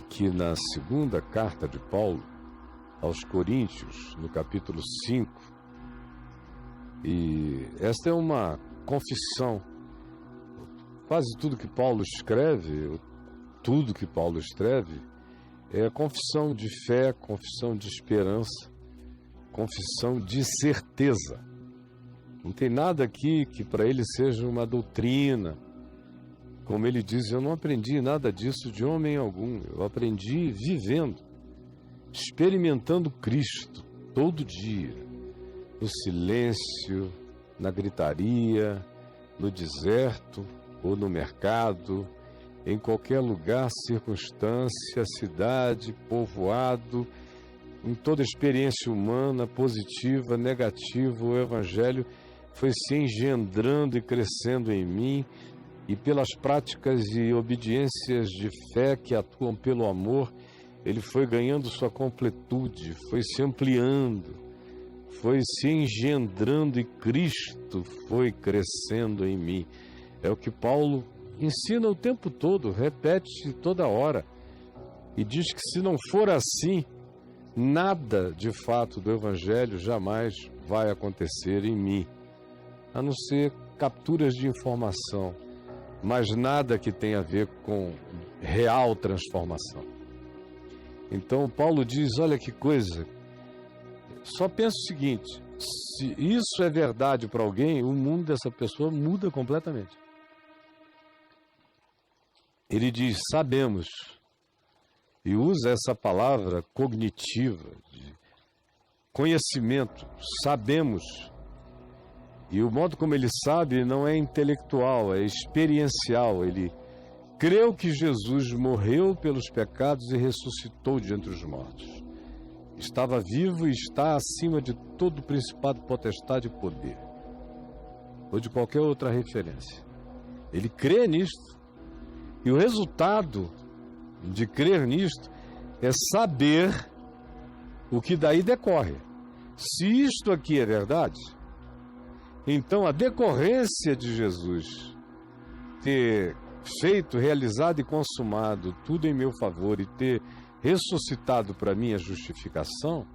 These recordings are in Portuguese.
aqui na segunda carta de Paulo aos Coríntios, no capítulo 5. E esta é uma confissão. Quase tudo que Paulo escreve, é confissão de fé, confissão de esperança, confissão de certeza. Não tem nada aqui que para ele seja uma doutrina. Como ele diz, eu não aprendi nada disso de homem algum. Eu aprendi vivendo, experimentando Cristo todo dia, no silêncio, na gritaria, no deserto ou no mercado, em qualquer lugar, circunstância, cidade, povoado, em toda experiência humana, positiva, negativa, o Evangelho foi se engendrando e crescendo em mim, e pelas práticas e obediências de fé que atuam pelo amor, ele foi ganhando sua completude, foi se ampliando, foi se engendrando e Cristo foi crescendo em mim. É o que Paulo ensina o tempo todo, repete toda hora, e diz que se não for assim, nada de fato do Evangelho jamais vai acontecer em mim, a não ser capturas de informação, mas nada que tenha a ver com real transformação. Então Paulo diz, olha que coisa, só pensa o seguinte, se isso é verdade para alguém, o mundo dessa pessoa muda completamente. Ele diz, sabemos, e usa essa palavra cognitiva, de conhecimento, sabemos. E o modo como ele sabe não é intelectual, é experiencial. Ele creu que Jesus morreu pelos pecados e ressuscitou de entre os mortos. Estava vivo e está acima de todo principado, potestade e poder, ou de qualquer outra referência. Ele crê nisto. E o resultado de crer nisto é saber o que daí decorre. Se isto aqui é verdade, então a decorrência de Jesus ter feito, realizado e consumado tudo em meu favor e ter ressuscitado para mim a justificação,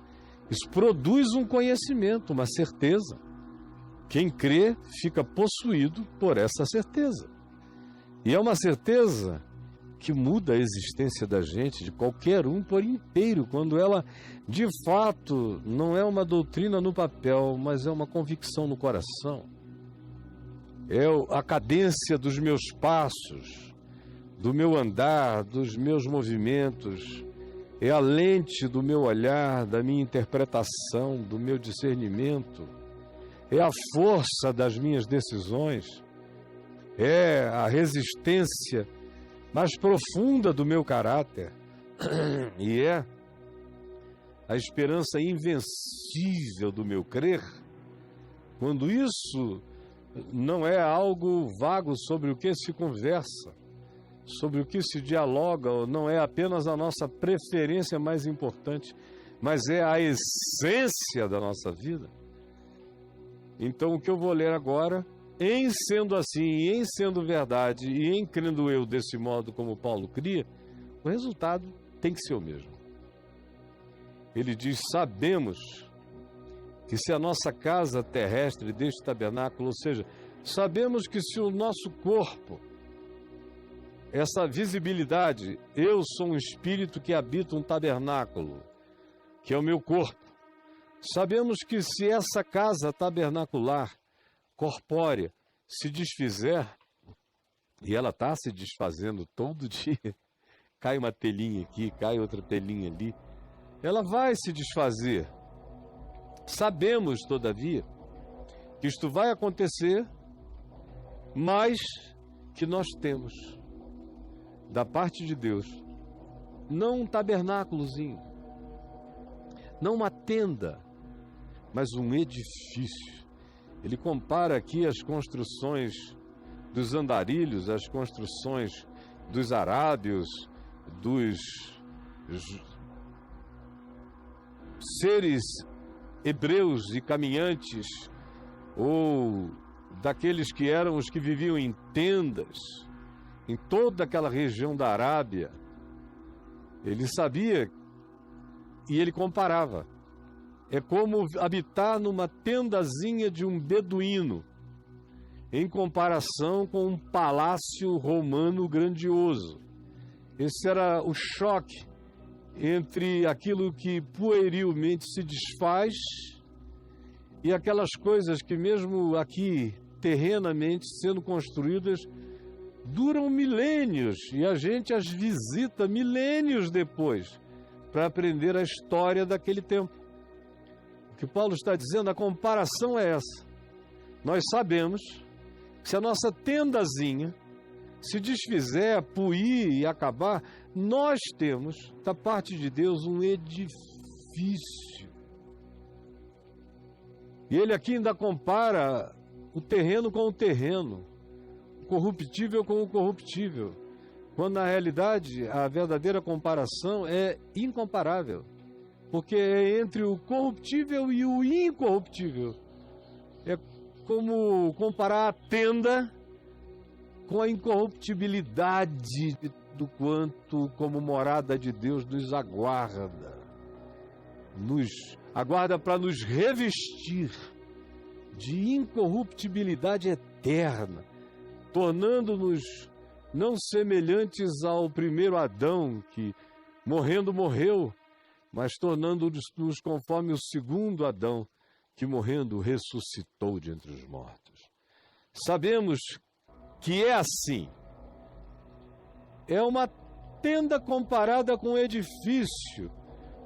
isso produz um conhecimento, uma certeza. Quem crê fica possuído por essa certeza. E é uma certeza que muda a existência da gente, de qualquer um por inteiro, quando ela, de fato, não é uma doutrina no papel, mas é uma convicção no coração. É a cadência dos meus passos, do meu andar, dos meus movimentos, é a lente do meu olhar, da minha interpretação, do meu discernimento, é a força das minhas decisões, é a resistência mais profunda do meu caráter e é a esperança invencível do meu crer. Quando isso não é algo vago sobre o que se conversa, sobre o que se dialoga, não é apenas a nossa preferência mais importante, mas é a essência da nossa vida. Então o que eu vou ler agora, em sendo assim, em sendo verdade e em crendo eu desse modo como Paulo cria, o resultado tem que ser o mesmo. Ele diz, sabemos que se a nossa casa terrestre deste tabernáculo, ou seja, sabemos que se o nosso corpo, essa visibilidade, eu sou um espírito que habita um tabernáculo, que é o meu corpo, sabemos que se essa casa tabernacular, corpórea, se desfizer, e ela está se desfazendo todo dia, cai uma telinha aqui, cai outra telinha ali, ela vai se desfazer. Sabemos, todavia, que isto vai acontecer, mas que nós temos, da parte de Deus, não um tabernáculozinho, não uma tenda, mas um edifício. Ele compara aqui as construções dos andarilhos, as construções dos arábios, dos seres hebreus e caminhantes, ou daqueles que eram os que viviam em tendas, em toda aquela região da Arábia, Ele sabia e ele comparava. É como habitar numa tendazinha de um beduíno, em comparação com um palácio romano grandioso. Esse era o choque entre aquilo que puerilmente se desfaz e aquelas coisas que mesmo aqui, terrenamente, sendo construídas, duram milênios e a gente as visita milênios depois para aprender a história daquele tempo. O que Paulo está dizendo, a comparação é essa. Nós sabemos que se a nossa tendazinha se desfizer, puir e acabar, nós temos, da parte de Deus, um edifício. E ele aqui ainda compara o terreno com o terreno, o corruptível com o corruptível, quando na realidade a verdadeira comparação é incomparável, porque é entre o corruptível e o incorruptível. É como comparar a tenda com a incorruptibilidade do quanto como morada de Deus nos aguarda para nos revestir de incorruptibilidade eterna, tornando-nos não semelhantes ao primeiro Adão, que morrendo morreu, mas tornando-nos conforme o segundo Adão, que morrendo ressuscitou de entre os mortos. Sabemos que é assim. É uma tenda comparada com um edifício,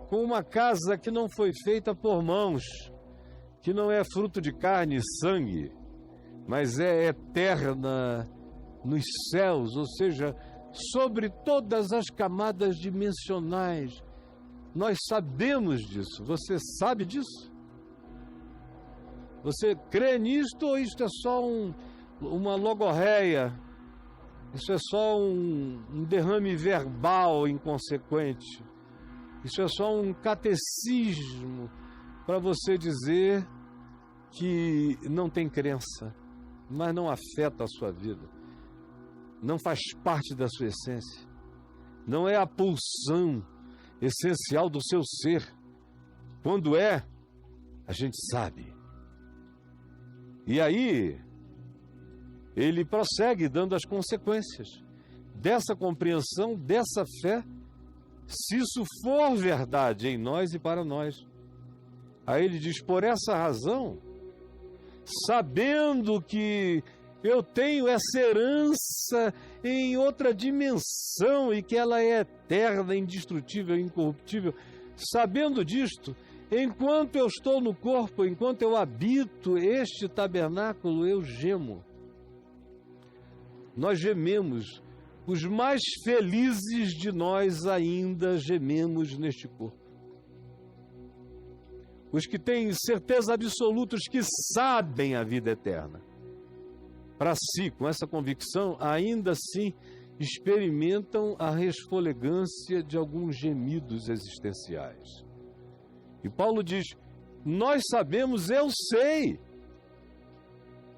com uma casa que não foi feita por mãos, que não é fruto de carne e sangue, mas é eterna nos céus, ou seja, sobre todas as camadas dimensionais. Nós sabemos disso. Você sabe disso? Você crê nisto ou isto é só uma logorreia? Isso é só um derrame verbal inconsequente? Isso é só um catecismo para você dizer que não tem crença, mas não afeta a sua vida, não faz parte da sua essência, não é a pulsão essencial do seu ser. Quando é, a gente sabe. E aí, ele prossegue dando as consequências dessa compreensão, dessa fé, se isso for verdade em nós e para nós. Aí ele diz, por essa razão, sabendo que eu tenho essa herança em outra dimensão e que ela é eterna, indestrutível, incorruptível, sabendo disto, enquanto eu estou no corpo, enquanto eu habito este tabernáculo, eu gemo. Nós gememos. Os mais felizes de nós ainda gememos neste corpo. Os que têm certeza absoluta, os que sabem a vida eterna, para si, com essa convicção, ainda assim experimentam a resfolegância de alguns gemidos existenciais. E Paulo diz, nós sabemos, eu sei,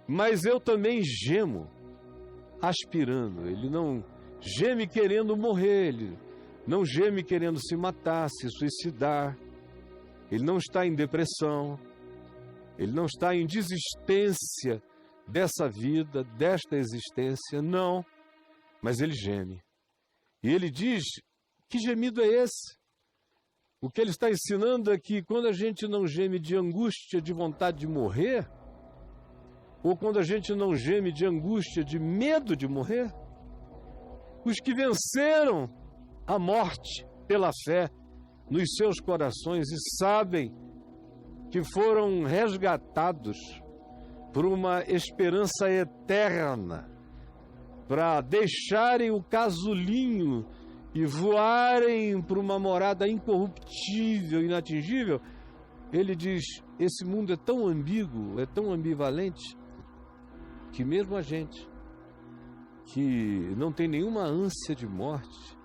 mas eu também gemo, aspirando. Ele não geme querendo morrer, ele não geme querendo se matar, se suicidar, ele não está em depressão, ele não está em desistência dessa vida, desta existência, não, mas ele geme. E ele diz, que gemido é esse? O que ele está ensinando é que quando a gente não geme de angústia, de vontade de morrer, ou quando a gente não geme de angústia, de medo de morrer, os que venceram a morte pela fé nos seus corações e sabem que foram resgatados por uma esperança eterna, para deixarem o casulinho e voarem para uma morada incorruptível, inatingível, ele diz, esse mundo é tão ambíguo, é tão ambivalente, que mesmo a gente, que não tem nenhuma ânsia de morte,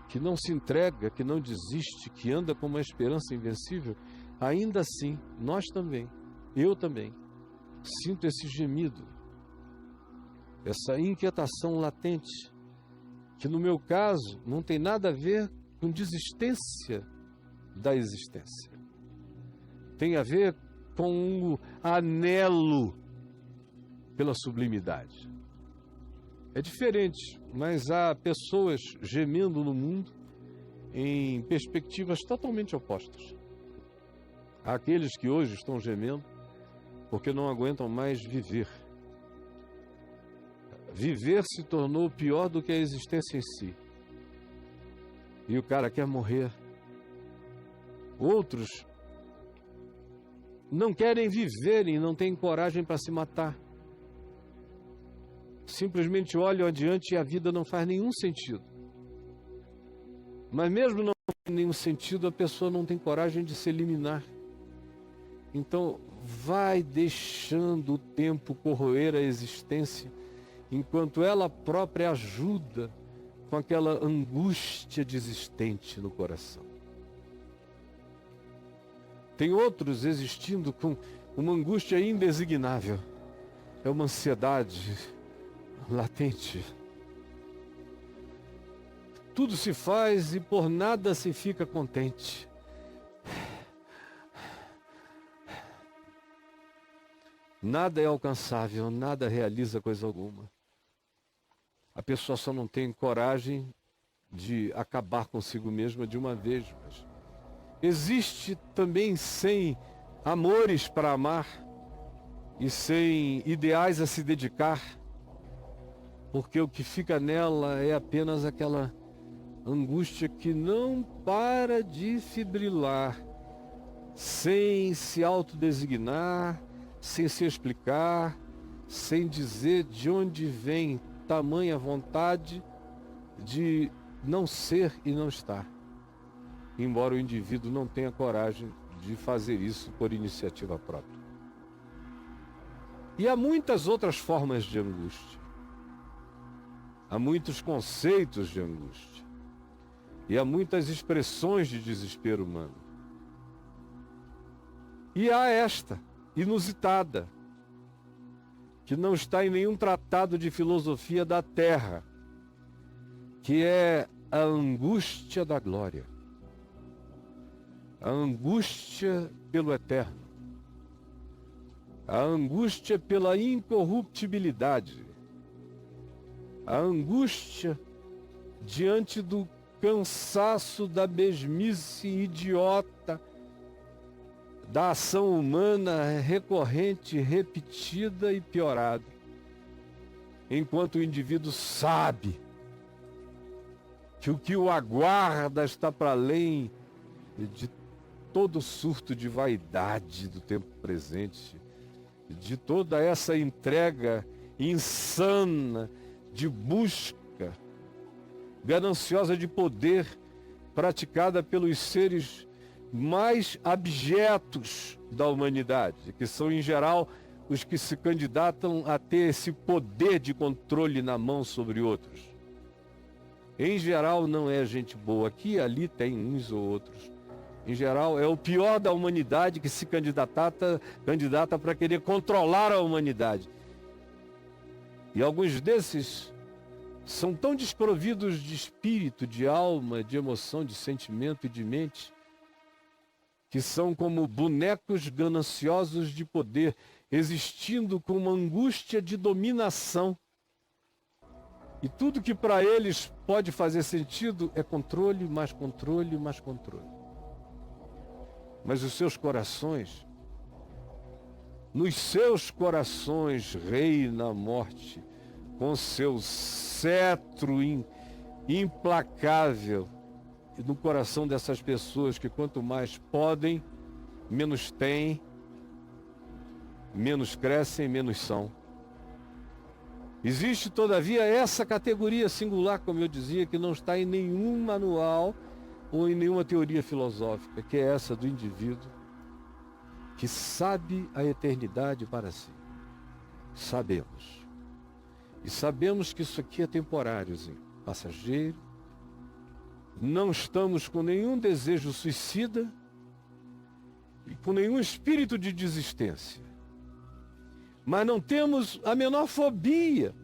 que não se entrega, que não desiste, que anda com uma esperança invencível, ainda assim, nós também, eu também, sinto esse gemido, essa inquietação latente, que no meu caso não tem nada a ver com desistência da existência. Tem a ver com o anelo pela sublimidade. É diferente, mas há pessoas gemendo no mundo em perspectivas totalmente opostas. Há aqueles que hoje estão gemendo porque não aguentam mais viver. Viver se tornou pior do que a existência em si. E o cara quer morrer. Outros não querem viver e não têm coragem para se matar. Simplesmente olham adiante e a vida não faz nenhum sentido. Mas mesmo não fazendo nenhum sentido, a pessoa não tem coragem de se eliminar. Então, vai deixando o tempo corroer a existência, enquanto ela própria ajuda com aquela angústia desistente no coração. Tem outros existindo com uma angústia indesignável. É uma ansiedade latente. Tudo se faz e por nada se fica contente. Nada é alcançável, nada realiza coisa alguma. A pessoa só não tem coragem de acabar consigo mesma de uma vez. Mas existe também sem amores para amar e sem ideais a se dedicar, porque o que fica nela é apenas aquela angústia que não para de fibrilar, sem se autodesignar, sem se explicar, sem dizer de onde vem tamanha vontade de não ser e não estar, embora o indivíduo não tenha coragem de fazer isso por iniciativa própria. E há muitas outras formas de angústia, há muitos conceitos de angústia, e há muitas expressões de desespero humano. E há esta, inusitada, que não está em nenhum tratado de filosofia da terra, que é a angústia da glória, a angústia pelo eterno, a angústia pela incorruptibilidade, a angústia diante do cansaço da mesmice idiota da ação humana recorrente, repetida e piorada, enquanto o indivíduo sabe que o que o aguarda está para além de todo surto de vaidade do tempo presente, de toda essa entrega insana de busca gananciosa de poder praticada pelos seres mais abjetos da humanidade, que são, em geral, os que se candidatam a ter esse poder de controle na mão sobre outros. Em geral, não é gente boa. Aqui e ali tem uns ou outros. Em geral, é o pior da humanidade que se candidata para querer controlar a humanidade. E alguns desses são tão desprovidos de espírito, de alma, de emoção, de sentimento e de mente, que são como bonecos gananciosos de poder, existindo com uma angústia de dominação. E tudo que para eles pode fazer sentido é controle, mais controle, mais controle. Mas os seus corações, nos seus corações reina a morte, com seu cetro implacável, e no coração dessas pessoas que quanto mais podem, menos têm, menos crescem, menos são. Existe, todavia, essa categoria singular, como eu dizia, que não está em nenhum manual ou em nenhuma teoria filosófica, que é essa do indivíduo que sabe a eternidade para si. Sabemos. E sabemos que isso aqui é temporáriozinho, passageiro. Não estamos com nenhum desejo suicida e com nenhum espírito de desistência. Mas não temos a menor fobia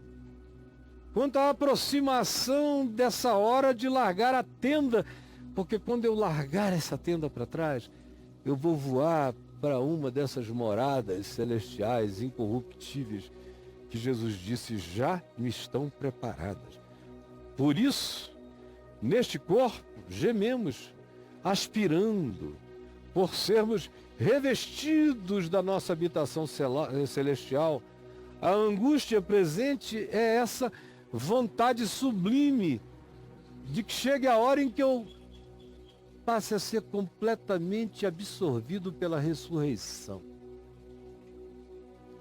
quanto à aproximação dessa hora de largar a tenda Porque quando eu largar essa tenda para trás, eu vou voar para uma dessas moradas celestiais, incorruptíveis, que Jesus disse já me estão preparadas. Por isso, neste corpo, gememos, aspirando, por sermos revestidos da nossa habitação celestial. A angústia presente é essa vontade sublime de que chegue a hora em que eu passe a ser completamente absorvido pela ressurreição,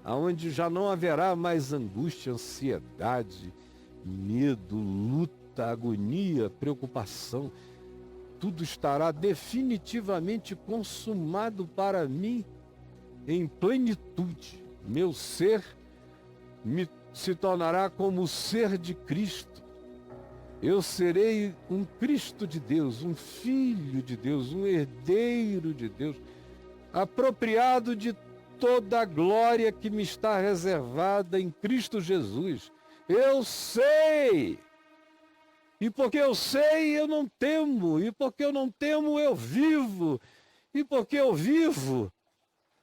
aonde já não haverá mais angústia, ansiedade, medo, luta, agonia, preocupação. Tudo estará definitivamente consumado para mim em plenitude. Meu ser se tornará como o ser de Cristo. Eu serei um Cristo de Deus, um filho de Deus, um herdeiro de Deus, apropriado de toda a glória que me está reservada em Cristo Jesus. Eu sei! E porque eu sei, eu não temo. E porque eu não temo, eu vivo. E porque eu vivo,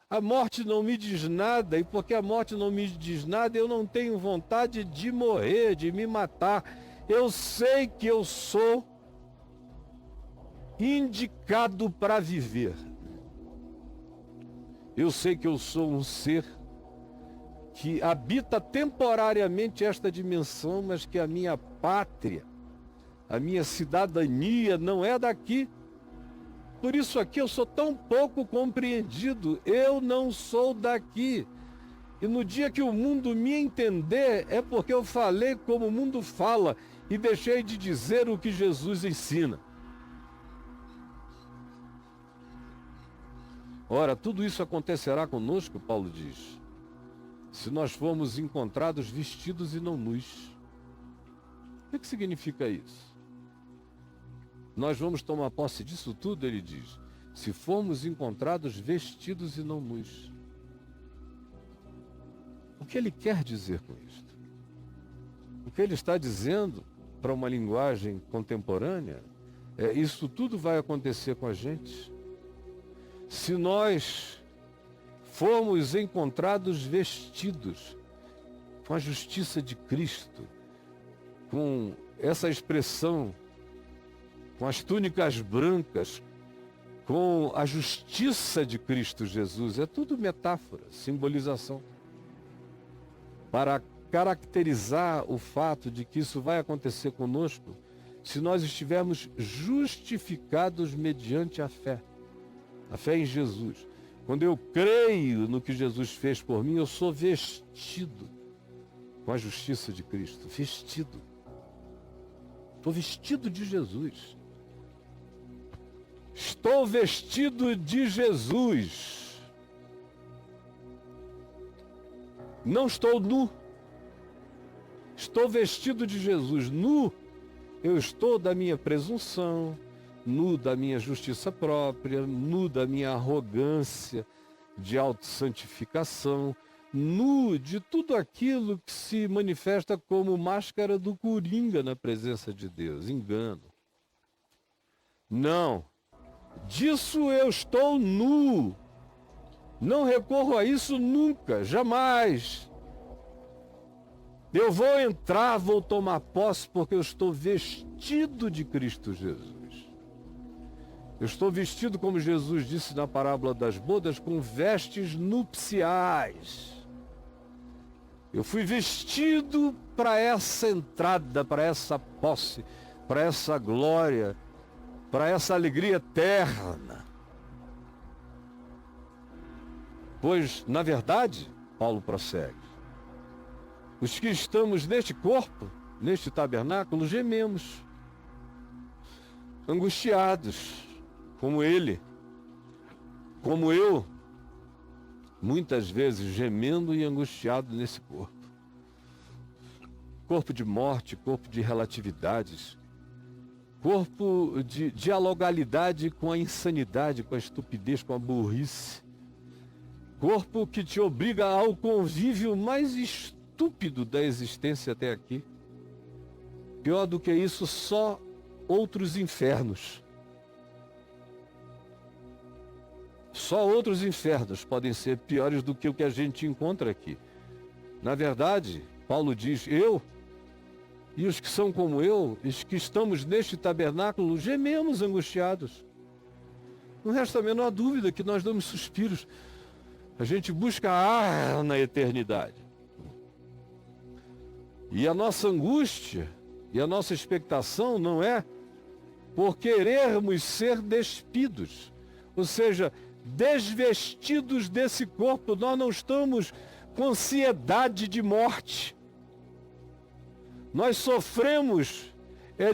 a morte não me diz nada. E porque a morte não me diz nada, eu não tenho vontade de morrer, de me matar. Eu sei que eu sou indicado para viver. Eu sei que eu sou um ser que habita temporariamente esta dimensão, mas que a minha pátria, a minha cidadania não é daqui. Por isso aqui eu sou tão pouco compreendido. Eu não sou daqui. E no dia que o mundo me entender, é porque eu falei como o mundo fala e deixei de dizer o que Jesus ensina. Ora, tudo isso acontecerá conosco, Paulo diz, se nós formos encontrados vestidos e não nus. O que significa isso? Nós vamos tomar posse disso tudo, ele diz, se formos encontrados vestidos e não nus. O que ele quer dizer com isto? O que ele está dizendo, para uma linguagem contemporânea, é isso tudo vai acontecer com a gente se nós formos encontrados vestidos com a justiça de Cristo, com essa expressão, com as túnicas brancas, com a justiça de Cristo Jesus. É tudo metáfora, simbolização, para caracterizar o fato de que isso vai acontecer conosco se nós estivermos justificados mediante a fé em Jesus. Quando eu creio no que Jesus fez por mim, eu sou vestido com a justiça de Cristo. Vestido. Estou vestido de Jesus. Estou vestido de Jesus. Não estou nu. Estou vestido de Jesus. Nu, eu estou da minha presunção, nu da minha justiça própria, nu da minha arrogância de autossantificação, nu de tudo aquilo que se manifesta como máscara do coringa na presença de Deus, engano. Não, disso eu estou nu. Não recorro a isso nunca, jamais. Eu vou entrar, vou tomar posse, porque eu estou vestido de Cristo Jesus. Eu estou vestido, como Jesus disse na parábola das bodas, com vestes nupciais. Eu fui vestido para essa entrada, para essa posse, para essa glória, para essa alegria eterna. Pois, na verdade, Paulo prossegue, os que estamos neste corpo, neste tabernáculo, gememos, angustiados, como ele, como eu, muitas vezes gemendo e angustiado nesse corpo. Corpo de morte, corpo de relatividades, corpo de dialogalidade com a insanidade, com a estupidez, com a burrice. Corpo que te obriga ao convívio mais estúpido da existência até aqui. Pior do que isso, só outros infernos. Só outros infernos podem ser piores do que o que a gente encontra aqui. Na verdade, Paulo diz, eu e os que são como eu, os que estamos neste tabernáculo, gememos angustiados. Não resta a menor dúvida que nós damos suspiros. A gente busca ar na eternidade. E a nossa angústia e a nossa expectação não é por querermos ser despidos, ou seja, desvestidos desse corpo. Nós não estamos com ansiedade de morte. Nós sofremos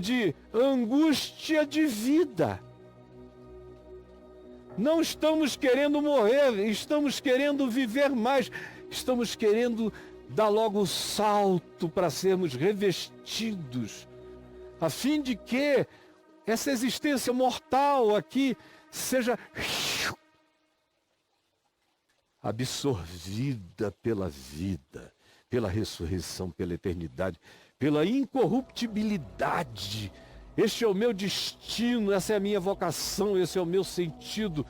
de angústia de vida. Não estamos querendo morrer, estamos querendo viver mais, estamos querendo dar logo o salto para sermos revestidos, a fim de que essa existência mortal aqui seja absorvida pela vida, pela ressurreição, pela eternidade, pela incorruptibilidade. Este é o meu destino, essa é a minha vocação, esse é o meu sentido.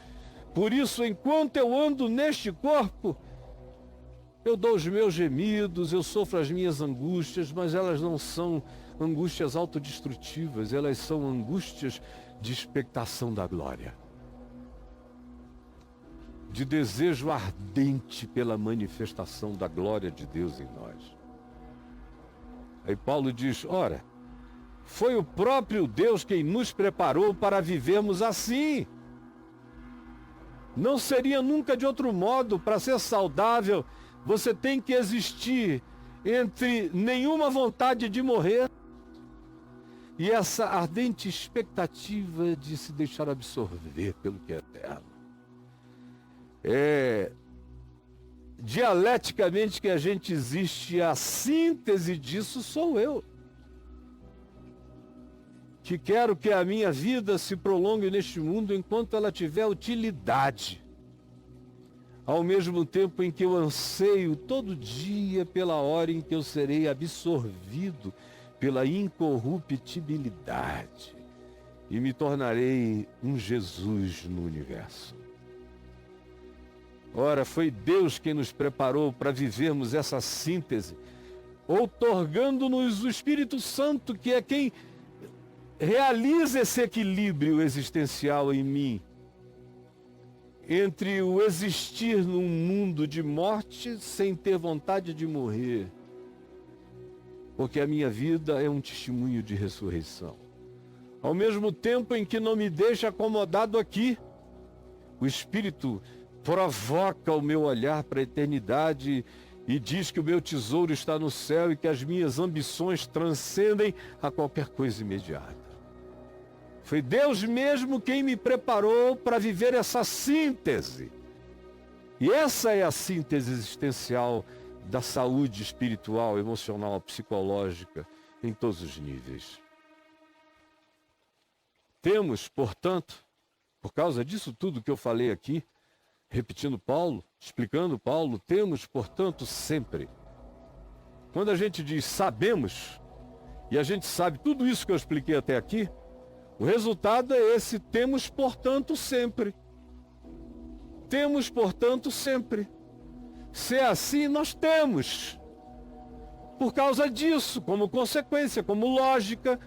Por isso, enquanto eu ando neste corpo, eu dou os meus gemidos, eu sofro as minhas angústias, mas elas não são angústias autodestrutivas, elas são angústias de expectação da glória, de desejo ardente pela manifestação da glória de Deus em nós. Aí Paulo diz, ora, foi o próprio Deus quem nos preparou para vivermos assim. Não seria nunca de outro modo. Para ser saudável, você tem que existir entre nenhuma vontade de morrer e essa ardente expectativa de se deixar absorver pelo que é eterno. Dialeticamente que a gente existe, a síntese disso sou eu, que quero que a minha vida se prolongue neste mundo enquanto ela tiver utilidade, ao mesmo tempo em que eu anseio todo dia pela hora em que eu serei absorvido pela incorruptibilidade e me tornarei um Jesus no universo. Ora, foi Deus quem nos preparou para vivermos essa síntese, outorgando-nos o Espírito Santo, que é quem realiza esse equilíbrio existencial em mim, entre o existir num mundo de morte sem ter vontade de morrer, porque a minha vida é um testemunho de ressurreição. Ao mesmo tempo em que não me deixa acomodado aqui, o Espírito provoca o meu olhar para a eternidade e diz que o meu tesouro está no céu e que as minhas ambições transcendem a qualquer coisa imediata. Foi Deus mesmo quem me preparou para viver essa síntese. E essa é a síntese existencial da saúde espiritual, emocional, psicológica, em todos os níveis. Temos, portanto, por causa disso tudo que eu falei aqui, repetindo Paulo, explicando Paulo, temos, portanto, sempre. Quando a gente diz sabemos, e a gente sabe tudo isso que eu expliquei até aqui, o resultado é esse, temos, portanto, sempre. Temos, portanto, sempre. Se é assim, nós temos. Por causa disso, como consequência, como lógica,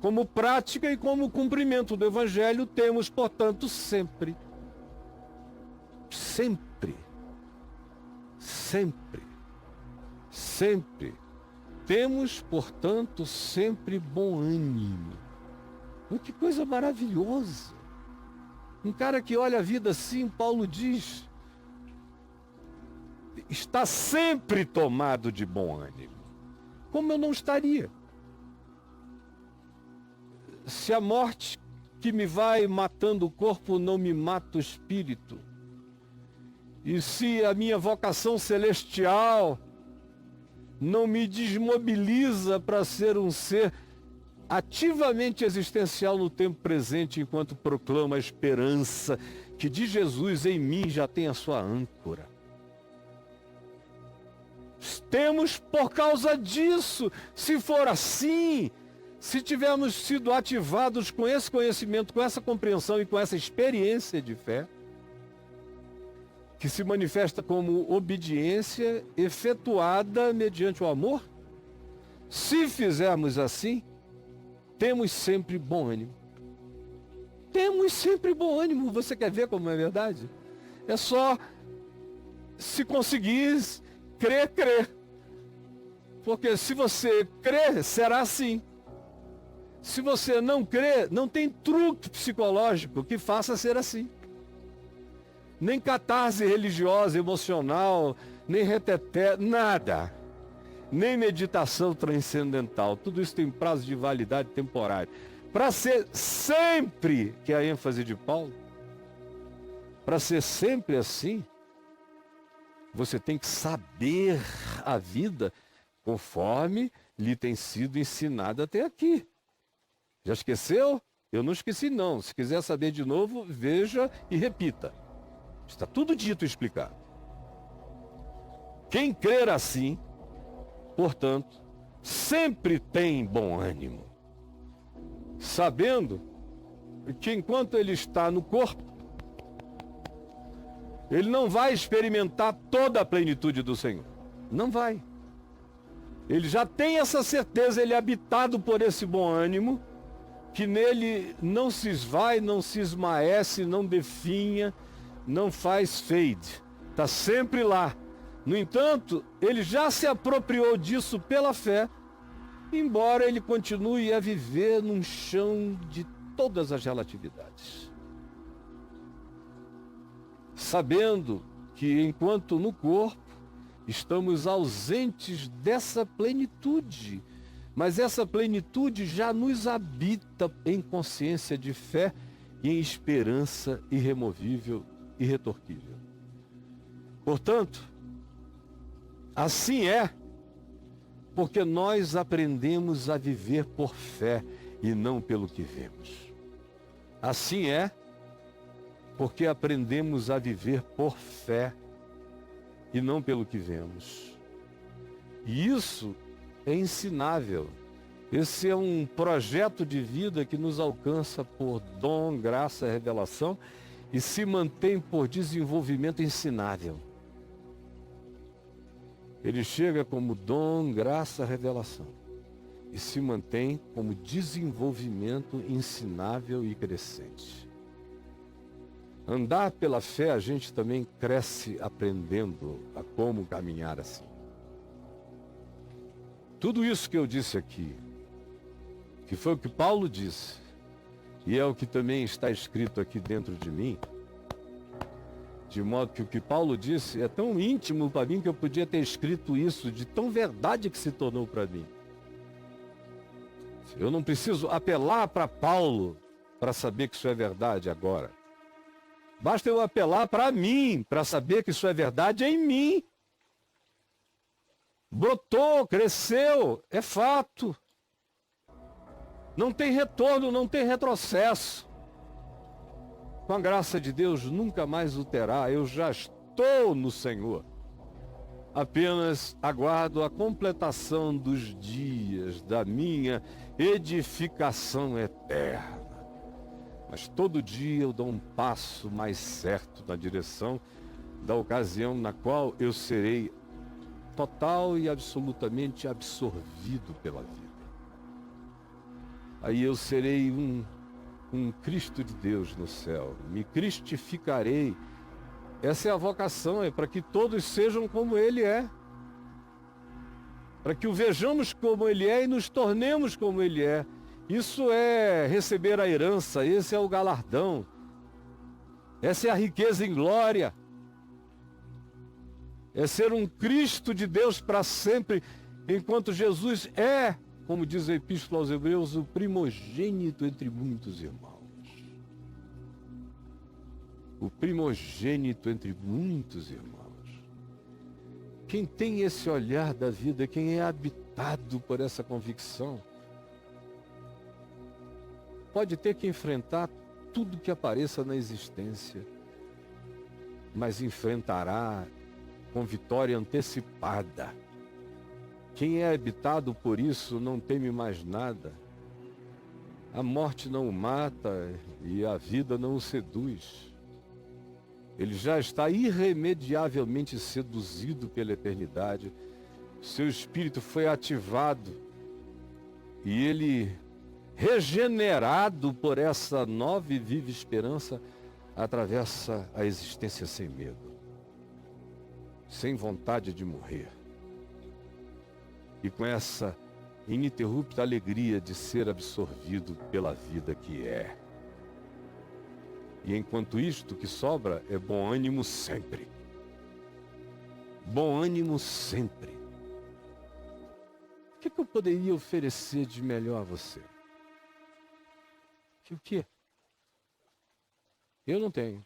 como prática e como cumprimento do Evangelho, temos, portanto, sempre. Sempre. Sempre. Sempre. Temos, portanto, sempre bom ânimo. Que coisa maravilhosa. Um cara que olha a vida assim, Paulo diz, está sempre tomado de bom ânimo. Como eu não estaria? Se a morte que me vai matando o corpo não me mata o espírito, e se a minha vocação celestial não me desmobiliza para ser um ser ativamente existencial no tempo presente, enquanto proclama a esperança que de Jesus em mim já tem a sua âncora. Temos por causa disso. Se for assim, se tivermos sido ativados com esse conhecimento, com essa compreensão e com essa experiência de fé, que se manifesta como obediência efetuada mediante o amor. Se fizermos assim, temos sempre bom ânimo. Temos sempre bom ânimo. Você quer ver como é verdade? É só, se conseguir crer. Porque se você crer, será assim. Se você não crer, não tem truque psicológico que faça ser assim. Nem catarse religiosa, emocional, nem reteté, nada. Nem meditação transcendental. Tudo isso tem prazo de validade temporária. Para ser sempre, que é a ênfase de Paulo, para ser sempre assim, você tem que saber a vida conforme lhe tem sido ensinada até aqui. Já esqueceu? Eu não esqueci não. Se quiser saber de novo, veja e repita. Está tudo dito e explicado. Quem crer assim, portanto, sempre tem bom ânimo, sabendo que enquanto ele está no corpo, ele não vai experimentar toda a plenitude do Senhor. Não vai. Ele já tem essa certeza, ele é habitado por esse bom ânimo, que nele não se esvai, não se esmaece, não definha, não faz fade. Está sempre lá. No entanto, ele já se apropriou disso pela fé, embora ele continue a viver num chão de todas as relatividades. Sabendo que enquanto no corpo estamos ausentes dessa plenitude, mas essa plenitude já nos habita em consciência de fé e em esperança irremovível e irretorquível. Portanto, assim é, porque nós aprendemos a viver por fé e não pelo que vemos. Assim é, porque aprendemos a viver por fé e não pelo que vemos. E isso é ensinável. Esse é um projeto de vida que nos alcança por dom, graça e revelação e se mantém por desenvolvimento ensinável. Ele chega como dom, graça, revelação e se mantém como desenvolvimento ensinável e crescente. Andar pela fé, a gente também cresce aprendendo a como caminhar assim. Tudo isso que eu disse aqui, que foi o que Paulo disse, e é o que também está escrito aqui dentro de mim, de modo que o que Paulo disse é tão íntimo para mim que eu podia ter escrito isso, de tão verdade que se tornou para mim. Eu não preciso apelar para Paulo para saber que isso é verdade agora. Basta eu apelar para mim, para saber que isso é verdade em mim. Brotou, cresceu, é fato. Não tem retorno, não tem retrocesso. Com a graça de Deus, nunca mais o terá. Eu já estou no Senhor. Apenas aguardo a completação dos dias da minha edificação eterna. Mas todo dia eu dou um passo mais certo na direção da ocasião na qual eu serei total e absolutamente absorvido pela vida. Aí eu serei um Cristo de Deus no céu, me cristificarei. Essa é a vocação, é para que todos sejam como Ele é. Para que o vejamos como Ele é e nos tornemos como Ele é. Isso é receber a herança, esse é o galardão. Essa é a riqueza em glória. É ser um Cristo de Deus para sempre, enquanto Jesus é, como diz a Epístola aos Hebreus, o primogênito entre muitos irmãos. O primogênito entre muitos irmãos. Quem tem esse olhar da vida, quem é habitado por essa convicção, pode ter que enfrentar tudo que apareça na existência, mas enfrentará com vitória antecipada. Quem é habitado por isso não teme mais nada. A morte não o mata e a vida não o seduz. Ele já está irremediavelmente seduzido pela eternidade. Seu espírito foi ativado e ele, regenerado por essa nova e viva esperança, atravessa a existência sem medo, sem vontade de morrer, e com essa ininterrupta alegria de ser absorvido pela vida que é. E enquanto isto que sobra é bom ânimo sempre. Bom ânimo sempre. O que eu poderia oferecer de melhor a você? O quê? Eu não tenho.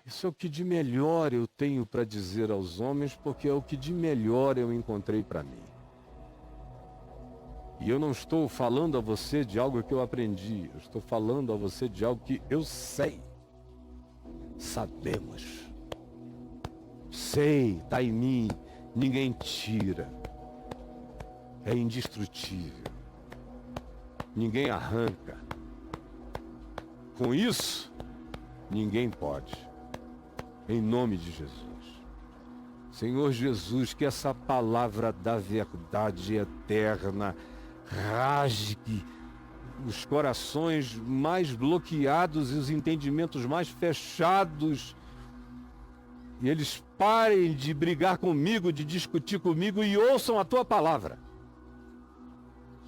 Isso é o que de melhor eu tenho para dizer aos homens, porque é o que de melhor eu encontrei para mim. E eu não estou falando a você de algo que eu aprendi, eu estou falando a você de algo que eu sei. Sabemos. Sei, está em mim, ninguém tira. É indestrutível. Ninguém arranca. Com isso, ninguém pode. Em nome de Jesus. Senhor Jesus, que essa palavra da verdade eterna rasgue os corações mais bloqueados e os entendimentos mais fechados, e eles parem de brigar comigo, de discutir comigo, e ouçam a tua palavra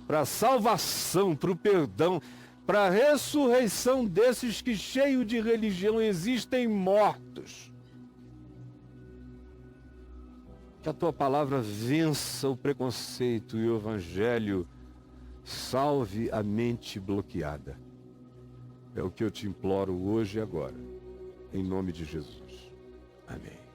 para a salvação, para o perdão, para a ressurreição desses que, cheio de religião, existem mortos. Que a tua palavra vença o preconceito e o evangelho salve a mente bloqueada. É o que eu te imploro hoje e agora, em nome de Jesus. Amém.